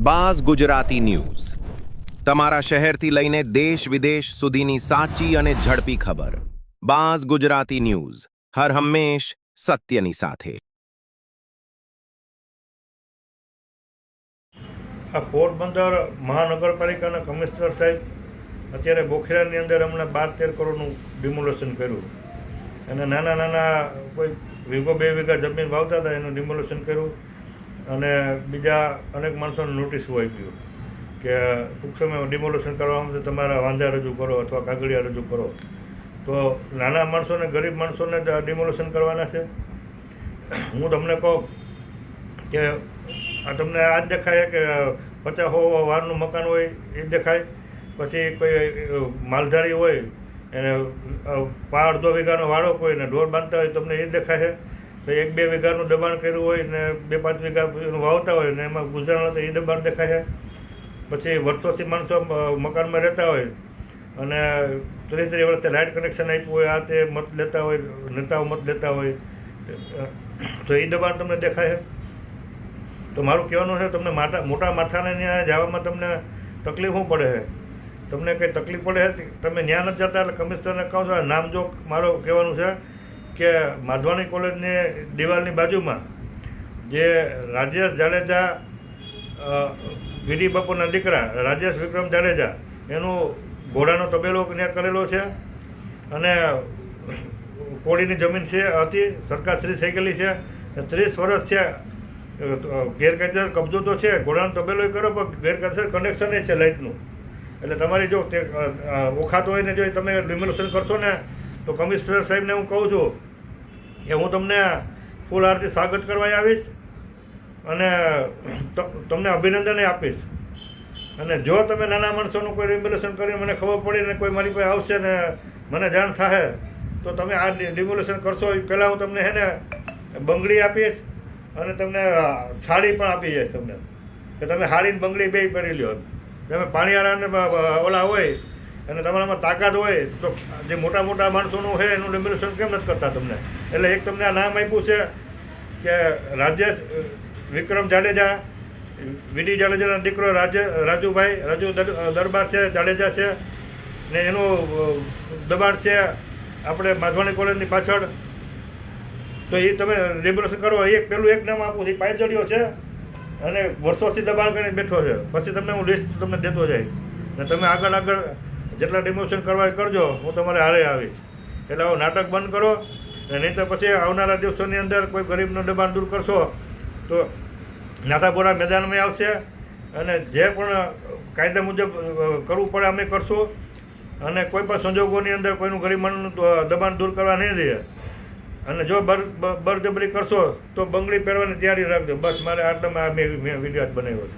Buzz Gujarati news તમારા શહેરથી લઈને દેશ વિદેશ સુધીની સાચી અને ઝડપી ખબર. બાઝ ગુજરાતી ન્યૂઝ હર હંમેશ સત્યની સાથે. આ પોરબંદર મહાનગરપાલિકાના કમિશનર સાહેબ અત્યારે બોખેરાની અંદર હમણાં 12-13 કરોડનું ડિમોલેશન કર્યું અને નાના નાના કોઈ વીઘો 2 વીઘા જમીન વાવતા હતા એનું ડિમોલેશન કર્યું અને બીજા અનેક માણસોને નોટિસો આપ્યું કે ટૂંક સમયમાં ડિમોલેશન કરવામાં તો તમારા વાંધા રજૂ કરો અથવા કાગળિયા રજૂ કરો. તો નાના માણસોને ગરીબ માણસોને જ ડિમોલેશન કરવાના છે. હું તમને કહું કે આ તમને આ જ દેખાય કે 50 વારનું મકાન હોય એ દેખાય, પછી કોઈ માલધારી હોય એને 1.5 વીઘાનો વાડો કોઈ ને ઢોર બાંધતા હોય તમને એ દેખાય છે. તો 1-2 વીઘાનું દબાણ કર્યું હોય ને 2-5 વીઘા વાવતા હોય ને એમાં ગુજરાન તો એ દબાણ દેખાય છે. પછી વર્ષોથી માણસો મકાનમાં રહેતા હોય અને 30 વર્ષથી લાઇટ કનેક્શન આપ્યું હોય, આ તે મત લેતા હોય, નેતાઓ મત લેતા હોય, તો એ દબાણ તમને દેખાય છે. તો મારું કહેવાનું છે તમને મોટા માથાને ત્યાં જવામાં તમને તકલીફ શું પડે છે? તમને કંઈ તકલીફ પડે છે? તમે ત્યાં નથી જતા એટલે કમિશનરને કહો છો. નામજોગ મારું કહેવાનું છે કે માધવાણી કોલેજની દિવાલની બાજુમાં જે રાજેશ જાડેજા વીડી બાપુના દીકરા રાજેશ વિક્રમ જાડેજા એનું ઘોડાનો તબેલો ત્યાં કરેલો છે અને કોળીની જમીન છે હતી, સરકારશ્રી થઈ ગયેલી છે. 30 વર્ષ છે ગેરકાયદેસર કબજો તો છે, ઘોડાનો તબેલો કરો પણ ગેરકાયદેસર કનેક્શન છે લાઇટનું. એટલે તમારી જો તે ઓખાત હોય ને જો તમે ડિમોલેશન કરશો ને તો કમિશનર સાહેબને હું કહું છું કે હું તમને ફૂલ હારથી સ્વાગત કરવા આવીશ અને તમને અભિનંદન આપીશ. અને જો તમે નાના માણસોનું કોઈ ડિમોલેશન કરી મને ખબર પડી ને કોઈ મારી પાસે આવશે ને મને જાણ થાય તો તમે આ ડિમોલેશન કરશો એ પહેલાં હું તમને હે ને બંગડી આપીશ અને તમને સાડી પણ આપી જઈશ તમને કે તમે સાડી બંગડી બે પહેરી લ્યો. તમે પાણીયારાને ઓલા હોય અને તમારામાં તાકાત હોય તો જે મોટા મોટા માણસોનું છે એનું ડિમોલેશન કેમ નથી કરતા તમને? એટલે એક તમને આ નામ આપ્યું છે કે રાજેશ વિક્રમ જાડેજા, વીડી જાડેજાના દીકરો રાજુ દરબાર છે જાડેજા છે ને એનું દબાણ છે આપણે માધવાણી કોલેજની પાછળ. તો એ તમે ડિમોલેશન કરો. પેલું એક નામ આપું છું, પાયજડીઓ છે અને વર્ષોથી દબાણ કરીને બેઠો છે. પછી તમને હું લિસ્ટ તમને દેતો જઈશ ને તમે આગળ જેટલા ડિમોલેશન કરવા કરજો, હું તમારે હારે આવીશ. એટલે આવું નાટક બંધ કરો ને નહીં તો પછી આવનારા દિવસોની અંદર કોઈ ગરીબનું દબાણ દૂર કરશો તો નાથાપુરા મેદાનમાં આવશે અને જે પણ કાયદા મુજબ કરવું પડે અમે કરશું. અને કોઈ પણ સંજોગોની અંદર કોઈનું ગરીબ માણસનું દબાણ દૂર કરવા નહીં દઈએ. અને જો બળજબરી કરશો તો બંગડી પહેરવાની તૈયારી રાખજો. બસ મારે આટલામાં મેં વિડીયો બનાવ્યો છે.